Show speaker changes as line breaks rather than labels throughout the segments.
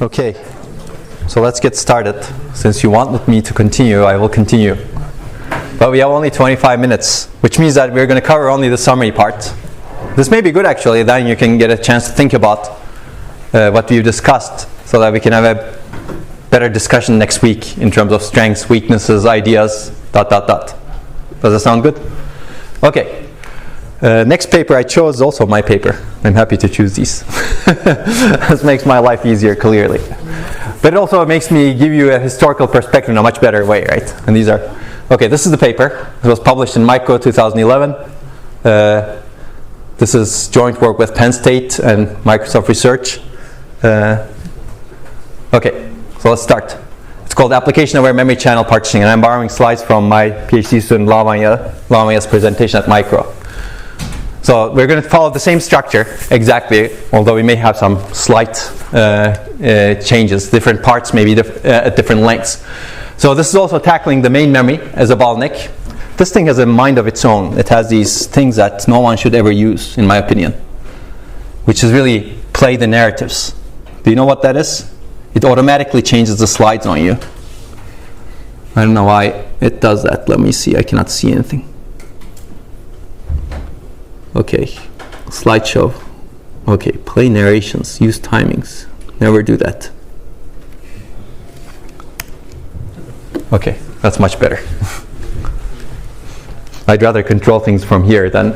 Okay, so let's get started. Since you wanted me to continue, I will continue. But we have only 25 minutes, which means that we're going to cover only the summary part. This may be good actually, then you can get a chance to think about what we've discussed so that we can have a better discussion next week in terms of strengths, weaknesses, ideas, ... Does that sound good? Okay. Next paper I chose is also my paper. I'm happy to choose these. This makes my life easier, clearly. But it also makes me give you a historical perspective in a much better way, right? And these are... Okay, this is the paper. It was published in Micro 2011. This is joint work with Penn State and Microsoft Research. Okay, so let's start. It's called Application-Aware Memory Channel Partitioning, and I'm borrowing slides from my PhD student Lavanya's presentation at Micro. So we're going to follow the same structure exactly, although we may have some slight changes, different parts maybe at different lengths. So this is also tackling the main memory as a bottleneck. This thing has a mind of its own. It has these things that no one should ever use, in my opinion, which is really play the narratives. Do you know what that is? It automatically changes the slides on you. I don't know why it does that. Let me see. I cannot see anything. Okay, slideshow. Okay, play narrations, use timings. Never do that. Okay, that's much better. I'd rather control things from here than...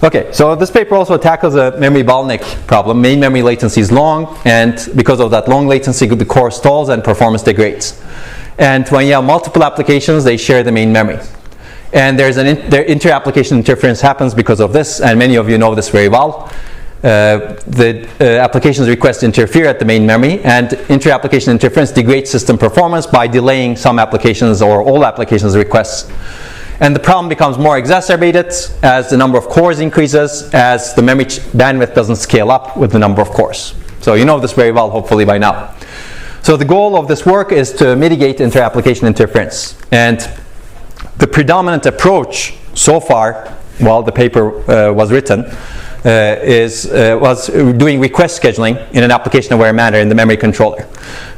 Okay, so this paper also tackles a memory bottleneck problem. Main memory latency is long, and because of that long latency, the core stalls and performance degrades. And when you have multiple applications, they share the main memory. And there's inter-application interference happens because of this, and many of you know this very well. The applications request interfere at the main memory, and inter-application interference degrades system performance by delaying some applications or all applications requests. And the problem becomes more exacerbated as the number of cores increases, as the memory bandwidth doesn't scale up with the number of cores. So you know this very well, hopefully by now. So the goal of this work is to mitigate inter-application interference. And the predominant approach so far, while the paper was written, was doing request scheduling in an application-aware manner in the memory controller.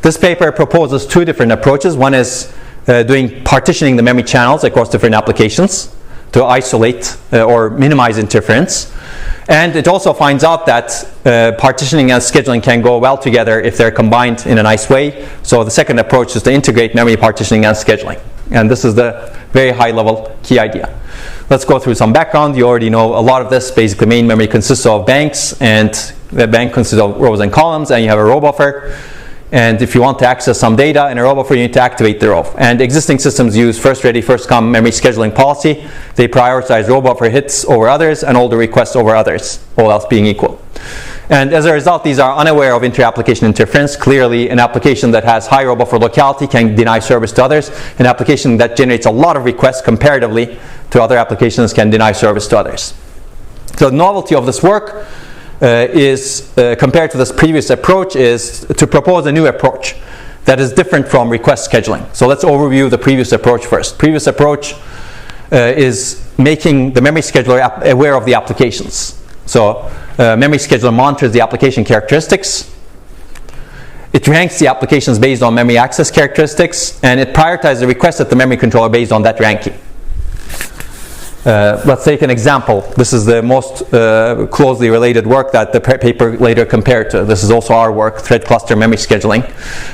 This paper proposes two different approaches. One is doing partitioning the memory channels across different applications to isolate or minimize interference. And it also finds out that partitioning and scheduling can go well together if they're combined in a nice way. So the second approach is to integrate memory partitioning and scheduling. And this is the very high level key idea. Let's go through some background. You already know a lot of this. Basically, main memory consists of banks, and the bank consists of rows and columns, and you have a row buffer. And if you want to access some data in a row buffer, you need to activate the row. And existing systems use first ready, first come memory scheduling policy. They prioritize row buffer hits over others and all the requests over others, all else being equal. And as a result, these are unaware of inter-application interference. Clearly, an application that has high row buffer locality can deny service to others. An application that generates a lot of requests comparatively to other applications can deny service to others. So the novelty of this work is, compared to this previous approach, is to propose a new approach that is different from request scheduling. So let's overview the previous approach first. Previous approach is making the memory scheduler aware of the applications. So memory scheduler monitors the application characteristics. It ranks the applications based on memory access characteristics, and it prioritizes the requests at the memory controller based on that ranking. Let's take an example. This is the most closely related work that the paper later compared to. This is also our work, thread cluster memory scheduling.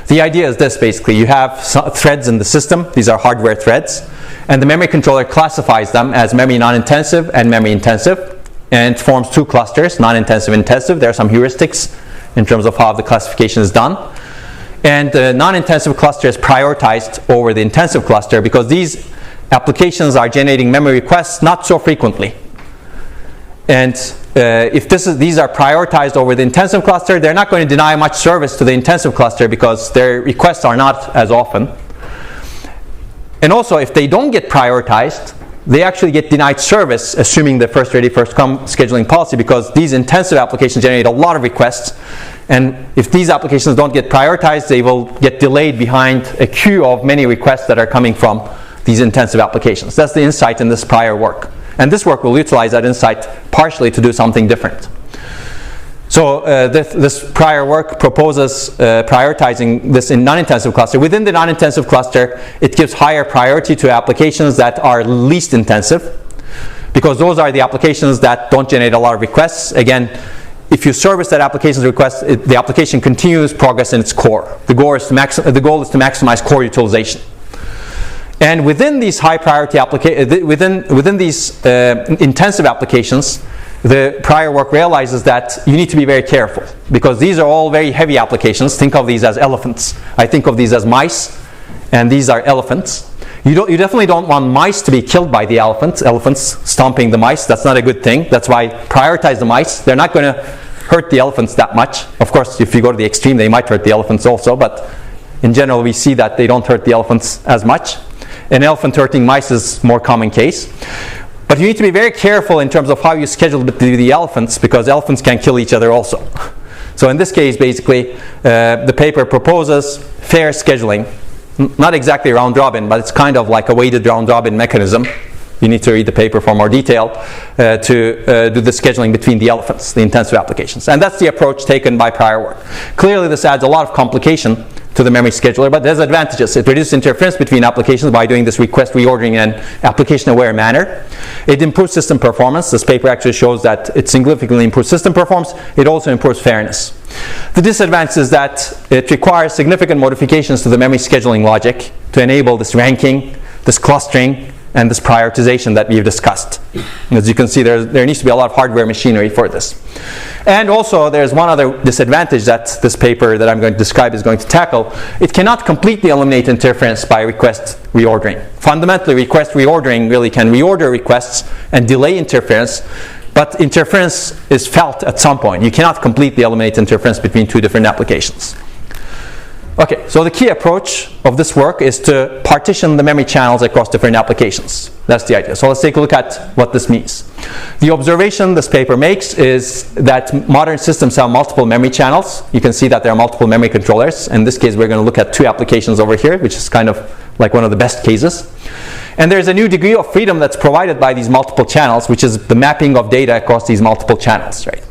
The idea is this, basically. You have threads in the system. These are hardware threads. And the memory controller classifies them as memory non-intensive and memory intensive, and forms two clusters, non-intensive and intensive. There are some heuristics in terms of how the classification is done. And the non-intensive cluster is prioritized over the intensive cluster because these applications are generating memory requests not so frequently. And if these are prioritized over the intensive cluster, they're not going to deny much service to the intensive cluster because their requests are not as often. And also, if they don't get prioritized, they actually get denied service, assuming the first ready, first come scheduling policy, because these intensive applications generate a lot of requests. And if these applications don't get prioritized, they will get delayed behind a queue of many requests that are coming from these intensive applications. That's the insight in this prior work. And this work will utilize that insight partially to do something different. So this prior work proposes prioritizing this in non-intensive cluster. Within the non-intensive cluster, it gives higher priority to applications that are least intensive, because those are the applications that don't generate a lot of requests. Again, if you service that application's request, the application continues progress in its core. The goal is to maximize core utilization. And within these high priority within these intensive applications, the prior work realizes that you need to be very careful, because these are all very heavy applications. Think of these as elephants. I think of these as mice, and these are elephants. You definitely don't want mice to be killed by the elephants stomping the mice. That's not a good thing. That's why prioritize the mice. They're not going to hurt the elephants that much. Of course, if you go to the extreme, they might hurt the elephants also, but in general, we see that they don't hurt the elephants as much. An elephant hurting mice is more common case. But you need to be very careful in terms of how you schedule the elephants, because elephants can kill each other also. So in this case, basically, the paper proposes fair scheduling. Not exactly round robin, but it's kind of like a weighted round robin mechanism. You need to read the paper for more detail to do the scheduling between the elephants, the intensive applications. And that's the approach taken by prior work. Clearly, this adds a lot of complication to the memory scheduler, but there's advantages. It reduces interference between applications by doing this request reordering in an application-aware manner. It improves system performance. This paper actually shows that it significantly improves system performance. It also improves fairness. The disadvantage is that it requires significant modifications to the memory scheduling logic to enable this ranking, this clustering, and this prioritization that we've discussed. As you can see, there needs to be a lot of hardware machinery for this. And also, there's one other disadvantage that this paper that I'm going to describe is going to tackle. It cannot completely eliminate interference by request reordering. Fundamentally, request reordering really can reorder requests and delay interference, but interference is felt at some point. You cannot completely eliminate interference between two different applications. Okay, so the key approach of this work is to partition the memory channels across different applications. That's the idea. So let's take a look at what this means. The observation this paper makes is that modern systems have multiple memory channels. You can see that there are multiple memory controllers. In this case, we're going to look at two applications over here, which is kind of like one of the best cases. And there's a new degree of freedom that's provided by these multiple channels, which is the mapping of data across these multiple channels, right?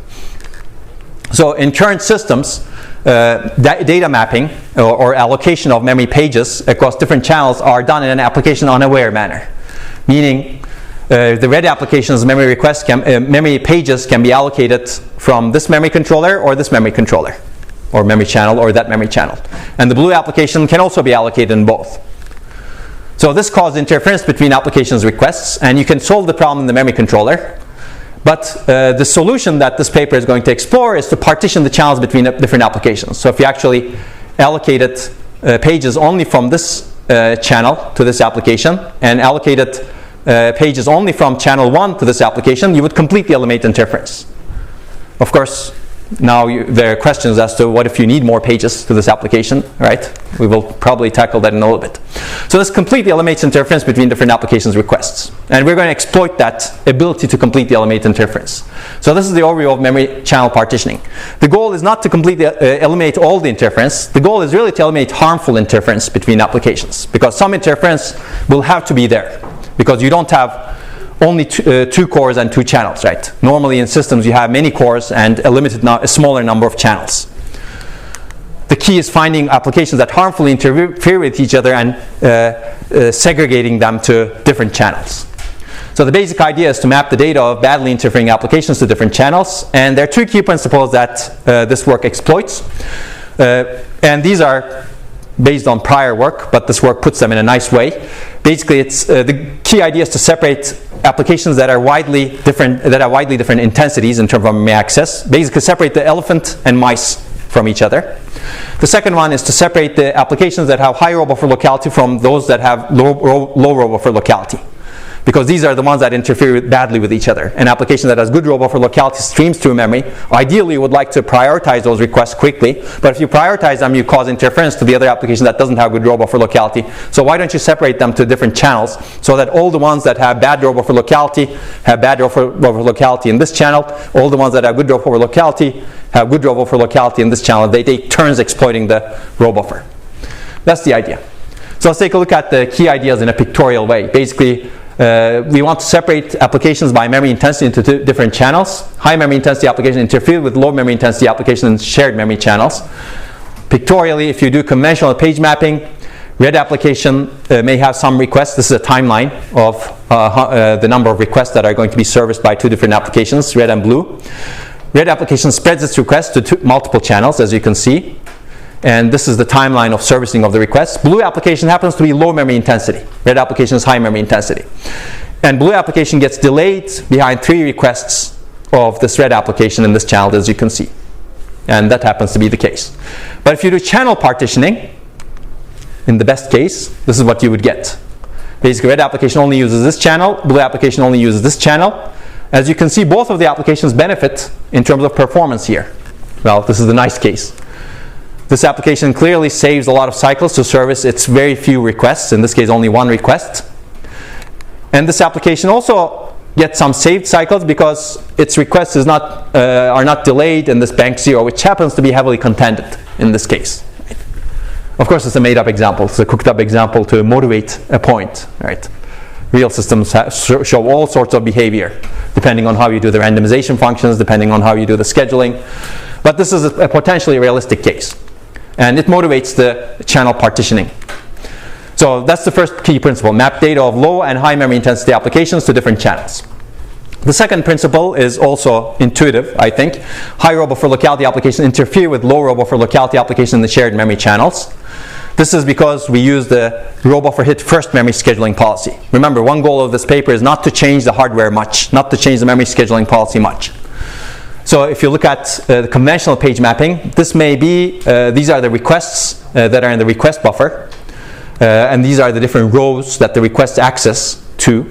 So in current systems, data mapping or allocation of memory pages across different channels are done in an application-unaware manner. Meaning, the red application's memory pages can be allocated from this memory controller or this memory controller, or memory channel or that memory channel. And the blue application can also be allocated in both. So this causes interference between applications' requests, and you can solve the problem in the memory controller. But the solution that this paper is going to explore is to partition the channels between different applications. So if you actually allocated pages only from this channel to this application, and allocated pages only from channel 1 to this application, you would completely eliminate interference. Of course, now there are questions as to what if you need more pages to this application, right? We will probably tackle that in a little bit. So this completely eliminates interference between different applications' requests. And we're going to exploit that ability to completely eliminate interference. So this is the overview of memory channel partitioning. The goal is not to completely eliminate all the interference. The goal is really to eliminate harmful interference between applications, because some interference will have to be there, because you don't have only two cores and two channels, right? Normally in systems you have many cores and a smaller number of channels. The key is finding applications that harmfully interfere with each other and segregating them to different channels. So the basic idea is to map the data of badly interfering applications to different channels, and there are two key principles that this work exploits. And these are based on prior work, but this work puts them in a nice way. Basically, it's the key idea is to separate applications that are widely different intensities in terms of memory access. Basically, separate the elephant and mice from each other. The second one is to separate the applications that have high row-buffer locality from those that have low row-buffer locality, because these are the ones that interfere badly with each other. An application that has good row-buffer locality streams through memory. Ideally, you would like to prioritize those requests quickly, but if you prioritize them, you cause interference to the other application that doesn't have good row-buffer locality. So why don't you separate them to different channels, so that all the ones that have bad row-buffer locality have bad row-buffer locality in this channel, all the ones that have good row-buffer locality have good row-buffer locality in this channel. They take turns exploiting the row-buffer. That's the idea. So let's take a look at the key ideas in a pictorial way. Basically, We want to separate applications by memory intensity into two different channels. High memory intensity applications interfere with low memory intensity applications in shared memory channels. Pictorially, if you do conventional page mapping, red application may have some requests. This is a timeline of the number of requests that are going to be serviced by two different applications, red and blue. Red application spreads its requests to multiple channels, as you can see. And this is the timeline of servicing of the requests. Blue application happens to be low memory intensity. Red application is high memory intensity. And blue application gets delayed behind 3 requests of this red application in this channel, as you can see. And that happens to be the case. But if you do channel partitioning, in the best case, this is what you would get. Basically, red application only uses this channel, blue application only uses this channel. As you can see, both of the applications benefit in terms of performance here. Well, this is the nice case. This application clearly saves a lot of cycles to service its very few requests, in this case only 1 request. And this application also gets some saved cycles because its requests are not delayed in this bank 0, which happens to be heavily contended in this case. Of course, it's a made-up example. It's a cooked-up example to motivate a point. Right? Real systems show all sorts of behavior, depending on how you do the randomization functions, depending on how you do the scheduling. But this is a potentially realistic case. And it motivates the channel partitioning. So that's the first key principle. Map data of low and high memory intensity applications to different channels. The second principle is also intuitive, I think. High robot for locality applications interfere with low robot for locality applications in the shared memory channels. This is because we use the robot for hit first memory scheduling policy. Remember, one goal of this paper is not to change the hardware much, not to change the memory scheduling policy much. So if you look at the conventional page mapping, this may be, these are the requests that are in the request buffer. And these are the different rows that the request access to.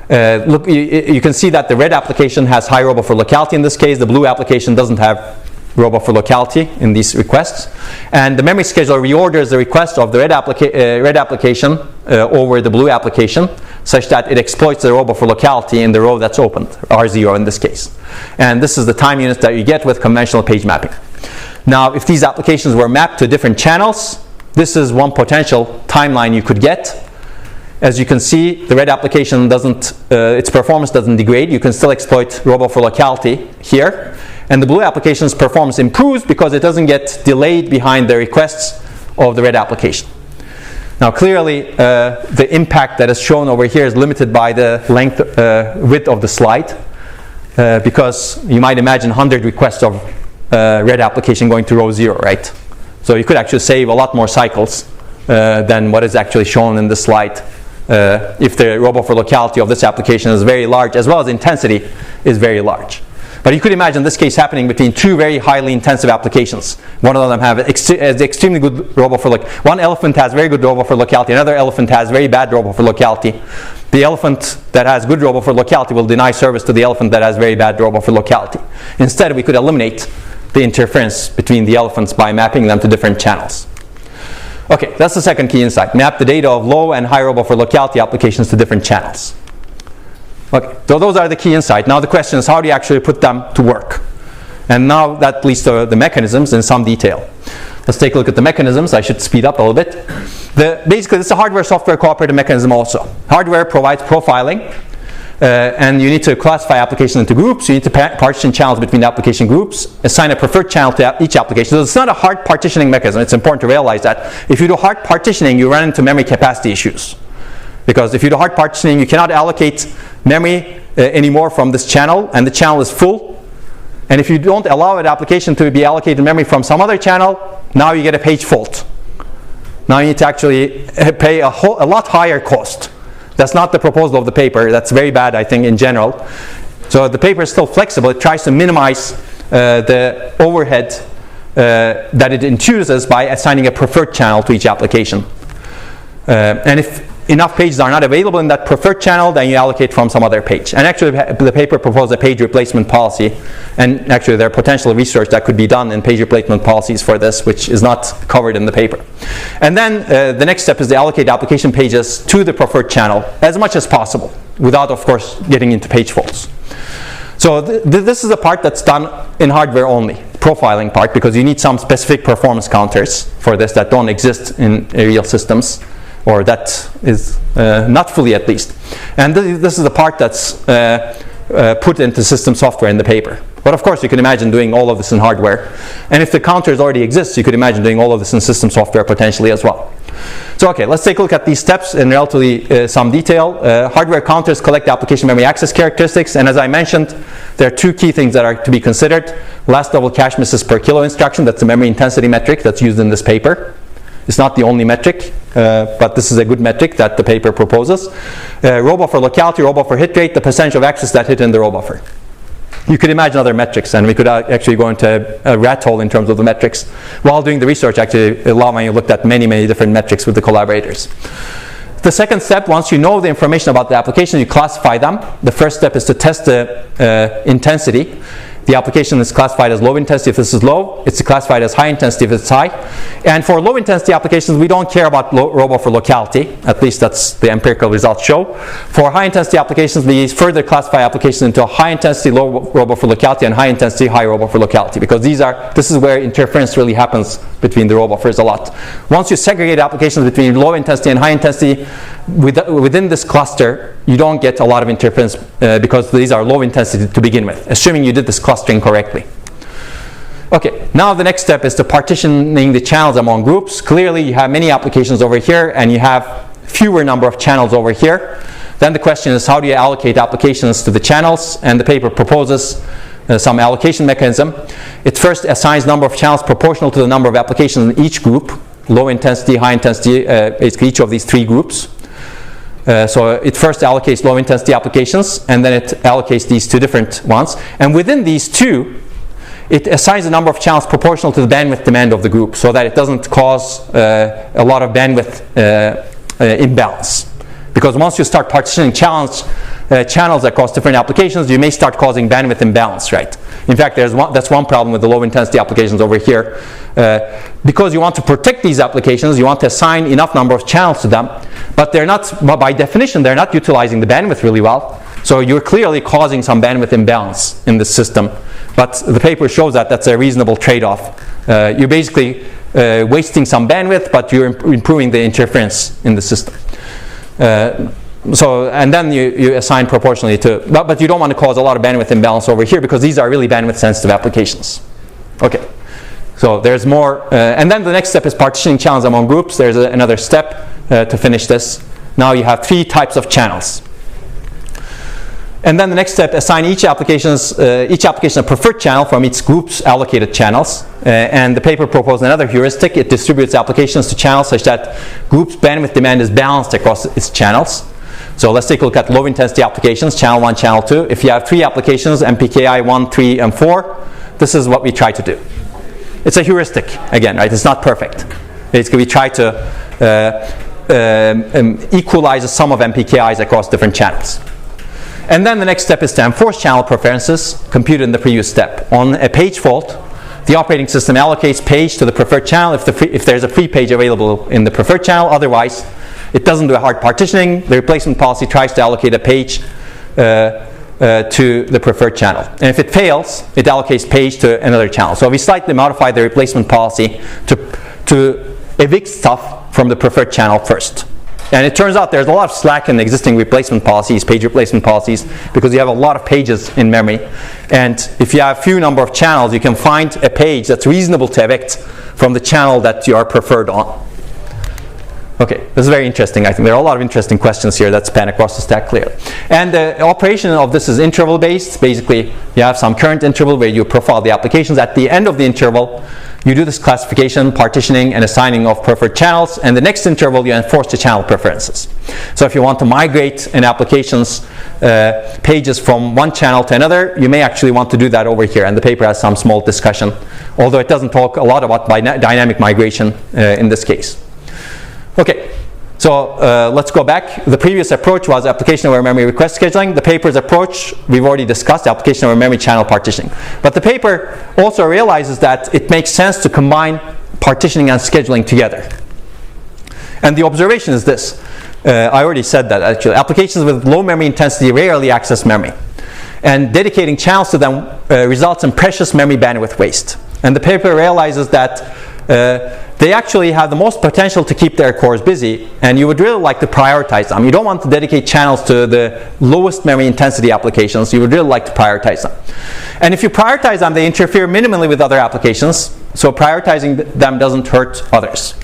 Look, you can see that the red application has high robot for locality in this case. The blue application doesn't have robot for locality in these requests. And the memory scheduler reorders the request of the red application over the blue application such that it exploits the robot for locality in the row that's opened, R0 in this case. And this is the time units that you get with conventional page mapping. Now, if these applications were mapped to different channels, this is one potential timeline you could get. As you can see, the red application doesn't, its performance doesn't degrade. You can still exploit robot for locality here. And the blue application's performance improves because it doesn't get delayed behind the requests of the red application. Now clearly, the impact that is shown over here is limited by the width of the slide, because you might imagine 100 requests of red application going to row 0, right? So you could actually save a lot more cycles than what is actually shown in the slide if the robot for locality of this application is very large, as well as intensity is very large. But you could imagine this case happening between 2 very highly intensive applications. One of them has extremely good robot for locality. One elephant has very good robot for locality. Another elephant has very bad robot for locality. The elephant that has good robot for locality will deny service to the elephant that has very bad robot for locality. Instead, we could eliminate the interference between the elephants by mapping them to different channels. Okay, that's the second key insight. Map the data of low and high robot for locality applications to different channels. Okay, so those are the key insights. Now the question is, how do you actually put them to work? And now that leads to the mechanisms in some detail. Let's take a look at the mechanisms. I should speed up a little bit. Basically, this is a hardware-software cooperative mechanism also. Hardware provides profiling, and you need to classify applications into groups. You need to partition channels between application groups, assign a preferred channel to each application. So it's not a hard partitioning mechanism. It's important to realize that. If you do hard partitioning, you run into memory capacity issues. Because if you do hard partitioning, you cannot allocate memory anymore from this channel, and the channel is full. And if you don't allow an application to be allocated memory from some other channel, now you get a page fault. Now you need to actually pay a lot higher cost. That's not the proposal of the paper. That's very bad, I think, in general. So the paper is still flexible. It tries to minimize the overhead that it introduces by assigning a preferred channel to each application. And if enough pages are not available in that preferred channel, then you allocate from some other page. And actually, the paper proposed a page replacement policy. And actually, there are potential research that could be done in page replacement policies for this, which is not covered in the paper. And then the next step is to allocate application pages to the preferred channel as much as possible, without, of course, getting into page faults. So this is a part that's done in hardware only, profiling part, because you need some specific performance counters for this that don't exist in real systems. or that is not fully at least. And this is the part that's put into system software in the paper. But of course, you can imagine doing all of this in hardware. And if the counters already exist, you could imagine doing all of this in system software potentially as well. So okay, let's take a look at these steps in relatively some detail. Hardware counters collect the application memory access characteristics, and as I mentioned, there are two key things that are to be considered. Last level cache misses per kilo instruction, that's the memory intensity metric that's used in this paper. It's not the only metric, but this is a good metric that the paper proposes. Row buffer locality, row buffer hit rate, the percentage of access that hit in the row buffer. You could imagine other metrics, and we could actually go into a rat hole in terms of the metrics. While doing the research, actually, Lama and I looked at many, many different metrics with the collaborators. The second step, once you know the information about the application, you classify them. The first step is to test the intensity. The application is classified as low intensity if this is low. It's classified as high intensity if it's high. And for low intensity applications, we don't care about row buffer locality. At least that's the empirical results show. For high intensity applications, we further classify applications into high intensity low row buffer locality and high intensity high row buffer locality, because this is where interference really happens between the row buffers a lot. Once you segregate applications between low intensity and high intensity, within this cluster, you don't get a lot of interference because these are low intensity to begin with, assuming you did this clustering correctly. Okay, now the next step is to partitioning the channels among groups. Clearly, you have many applications over here, and you have fewer number of channels over here. Then the question is, how do you allocate applications to the channels? And the paper proposes some allocation mechanism. It first assigns number of channels proportional to the number of applications in each group, low intensity, high intensity, basically each of these three groups. So it first allocates low intensity applications, and then it allocates these two different ones. And within these two, it assigns a number of channels proportional to the bandwidth demand of the group, so that it doesn't cause a lot of bandwidth imbalance. Because once you start partitioning channels across different applications, you may start causing bandwidth imbalance, right? In fact, that's one problem with the low intensity applications over here. Because you want to protect these applications, you want to assign enough number of channels to them, but they're not, by definition, they're not utilizing the bandwidth really well. So you're clearly causing some bandwidth imbalance in this system. But the paper shows that that's a reasonable trade-off. You're basically wasting some bandwidth, but you're improving the interference in the system. And then you assign proportionally to, but you don't want to cause a lot of bandwidth imbalance over here, because these are really bandwidth sensitive applications. Okay, so there's more, and then the next step is partitioning channels among groups. There's another step to finish this. Now you have three types of channels. And then the next step, assign each application a preferred channel from its group's allocated channels. And the paper proposed another heuristic. It distributes applications to channels such that group's bandwidth demand is balanced across its channels. So let's take a look at low intensity applications, channel 1, channel 2. If you have three applications, MPKI 1, 3, and 4, this is what we try to do. It's a heuristic, again, right? It's not perfect. Basically, we try to equalize the sum of MPKIs across different channels. And then the next step is to enforce channel preferences computed in the previous step. On a page fault, the operating system allocates page to the preferred channel if there's a free page available in the preferred channel. Otherwise, it doesn't do a hard partitioning. The replacement policy tries to allocate a page to the preferred channel. And if it fails, it allocates page to another channel. So we slightly modify the replacement policy to evict stuff from the preferred channel first. And it turns out there's a lot of slack in the existing replacement policies, page replacement policies, because you have a lot of pages in memory. And if you have a few number of channels, you can find a page that's reasonable to evict from the channel that you are preferred on. Okay, this is very interesting. I think there are a lot of interesting questions here that span across the stack clearly. And the operation of this is interval based. Basically, you have some current interval where you profile the applications. At the end of the interval, you do this classification, partitioning, and assigning of preferred channels. And the next interval, you enforce the channel preferences. So if you want to migrate an application's pages from one channel to another, you may actually want to do that over here. And the paper has some small discussion, although it doesn't talk a lot about dynamic migration in this case. Okay, so let's go back. The previous approach was application-aware memory request scheduling. The paper's approach, we've already discussed, application-aware memory channel partitioning. But the paper also realizes that it makes sense to combine partitioning and scheduling together. And the observation is this. I already said that, actually. Applications with low memory intensity rarely access memory. And dedicating channels to them results in precious memory bandwidth waste. And the paper realizes that they actually have the most potential to keep their cores busy, and you would really like to prioritize them. You don't want to dedicate channels to the lowest memory intensity applications. You would really like to prioritize them. And if you prioritize them, they interfere minimally with other applications, so prioritizing them doesn't hurt others.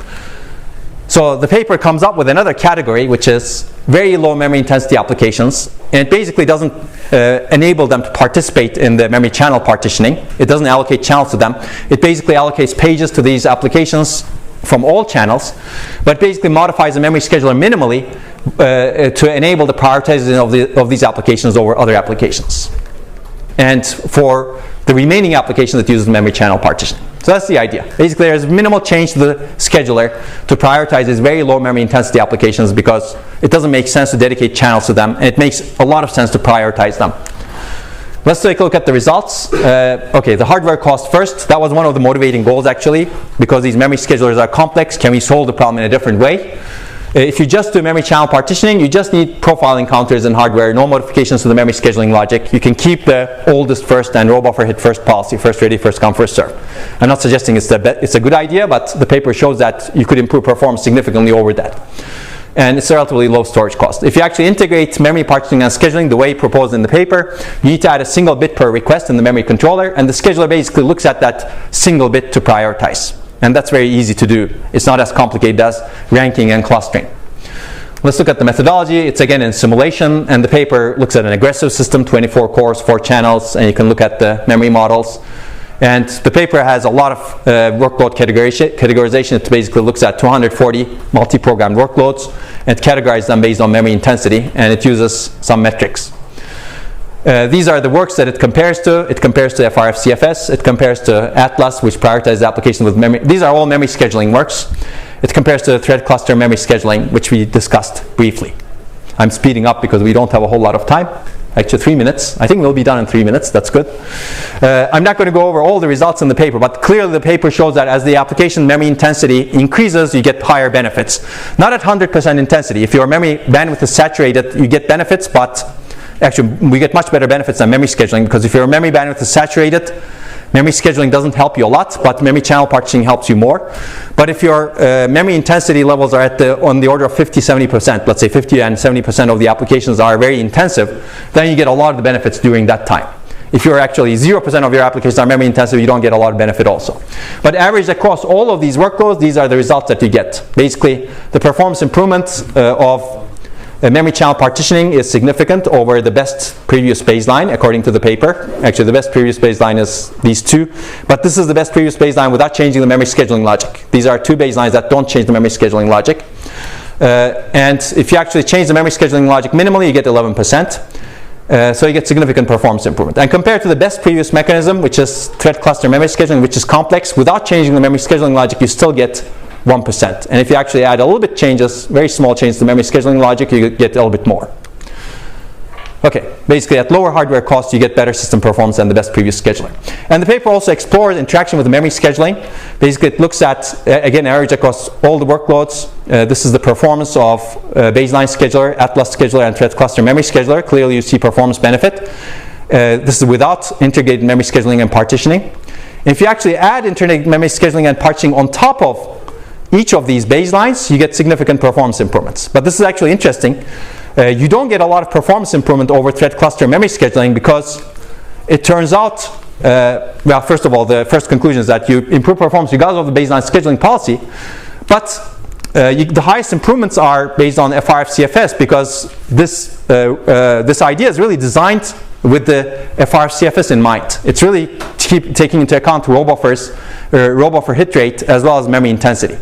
So the paper comes up with another category, which is very low memory intensity applications, and it basically doesn't enable them to participate in the memory channel partitioning. It doesn't allocate channels to them. It basically allocates pages to these applications from all channels, but basically modifies the memory scheduler minimally to enable the prioritizing of these applications over other applications. And for the remaining applications that uses memory channel partitioning. So that's the idea. Basically, there's minimal change to the scheduler to prioritize these very low memory intensity applications because it doesn't make sense to dedicate channels to them, and it makes a lot of sense to prioritize them. Let's take a look at the results. Okay, the hardware cost first. That was one of the motivating goals, actually, because these memory schedulers are complex. Can we solve the problem in a different way? If you just do memory channel partitioning, you just need profiling counters and hardware, no modifications to the memory scheduling logic. You can keep the oldest first and row buffer hit first policy, first ready, first come, first serve. I'm not suggesting it's a good idea, but the paper shows that you could improve performance significantly over that. And it's a relatively low storage cost. If you actually integrate memory partitioning and scheduling the way proposed in the paper, you need to add a single bit per request in the memory controller, and the scheduler basically looks at that single bit to prioritize. And that's very easy to do. It's not as complicated as ranking and clustering. Let's look at the methodology. It's again in simulation, and the paper looks at an aggressive system, 24 cores, 4 channels, and you can look at the memory models. And the paper has a lot of workload categorization. It basically looks at 240 multi-programmed workloads and categorizes them based on memory intensity, and it uses some metrics. These are the works that it compares to. It compares to FRF-CFS. It compares to Atlas, which prioritizes applications with memory. These are all memory scheduling works. It compares to thread cluster memory scheduling, which we discussed briefly. I'm speeding up because we don't have a whole lot of time. Actually, 3 minutes. I think we'll be done in 3 minutes. That's good. I'm not going to go over all the results in the paper, but clearly the paper shows that as the application memory intensity increases, you get higher benefits. Not at 100% intensity. If your memory bandwidth is saturated, you get benefits, but actually, we get much better benefits than memory scheduling, because if your memory bandwidth is saturated, memory scheduling doesn't help you a lot, but memory channel partitioning helps you more. But if your memory intensity levels are on the order of 50-70%, let's say 50 and 70% of the applications are very intensive, then you get a lot of the benefits during that time. If you're actually 0% of your applications are memory intensive, you don't get a lot of benefit also. But averaged across all of these workloads, these are the results that you get. Basically, the performance improvements of memory channel partitioning is significant over the best previous baseline, according to the paper. Actually, the best previous baseline is these two, but this is the best previous baseline without changing the memory scheduling logic. These are two baselines that don't change the memory scheduling logic. And if you actually change the memory scheduling logic minimally, you get 11%. So you get significant performance improvement. And compared to the best previous mechanism, which is thread cluster memory scheduling, which is complex, without changing the memory scheduling logic, you still get 1%. And if you actually add a little bit changes, very small changes to memory scheduling logic, you get a little bit more. Okay, basically at lower hardware cost, you get better system performance than the best previous scheduler. And the paper also explores interaction with the memory scheduling. Basically, it looks at, again, average across all the workloads. This is the performance of baseline scheduler, Atlas scheduler, and thread cluster memory scheduler. Clearly, you see performance benefit. This is without integrated memory scheduling and partitioning. If you actually add integrated memory scheduling and partitioning on top of each of these baselines, you get significant performance improvements. But this is actually interesting. You don't get a lot of performance improvement over thread cluster memory scheduling because it turns out, well, first of all, the first conclusion is that you improve performance regardless of the baseline scheduling policy. But the highest improvements are based on FRF-CFS because this idea is really designed with the FRF-CFS in mind. It's really taking into account row buffer hit rate as well as memory intensity.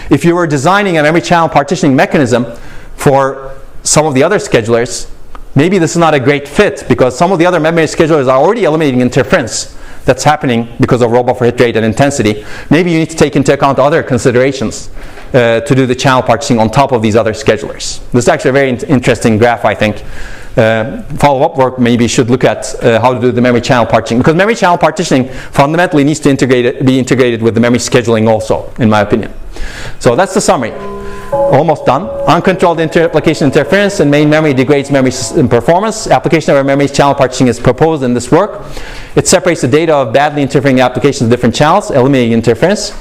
If you were designing a memory channel partitioning mechanism for some of the other schedulers, maybe this is not a great fit because some of the other memory schedulers are already eliminating interference that's happening because of row buffer hit rate and intensity. Maybe you need to take into account other considerations to do the channel partitioning on top of these other schedulers. This is actually a very interesting graph, I think. Follow-up work maybe should look at how to do the memory channel partitioning, because memory channel partitioning fundamentally needs to be integrated with the memory scheduling also, in my opinion. So that's the summary. Almost done. Uncontrolled inter-application interference and main memory degrades memory system performance. Application of memory channel partitioning is proposed in this work. It separates the data of badly interfering applications to different channels, eliminating interference.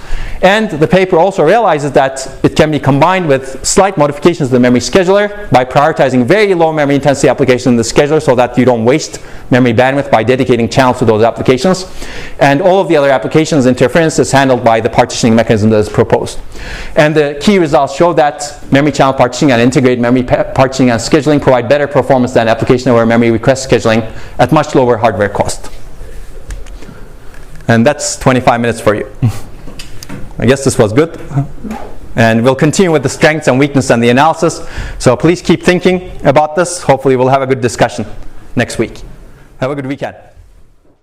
And the paper also realizes that it can be combined with slight modifications to the memory scheduler by prioritizing very low memory intensity applications in the scheduler so that you don't waste memory bandwidth by dedicating channels to those applications. And all of the other applications interference is handled by the partitioning mechanism that is proposed. And the key results show that memory channel partitioning and integrated memory partitioning and scheduling provide better performance than application-aware memory request scheduling at much lower hardware cost. And that's 25 minutes for you. I guess this was good. And we'll continue with the strengths and weaknesses and the analysis. So please keep thinking about this. Hopefully we'll have a good discussion next week. Have a good weekend.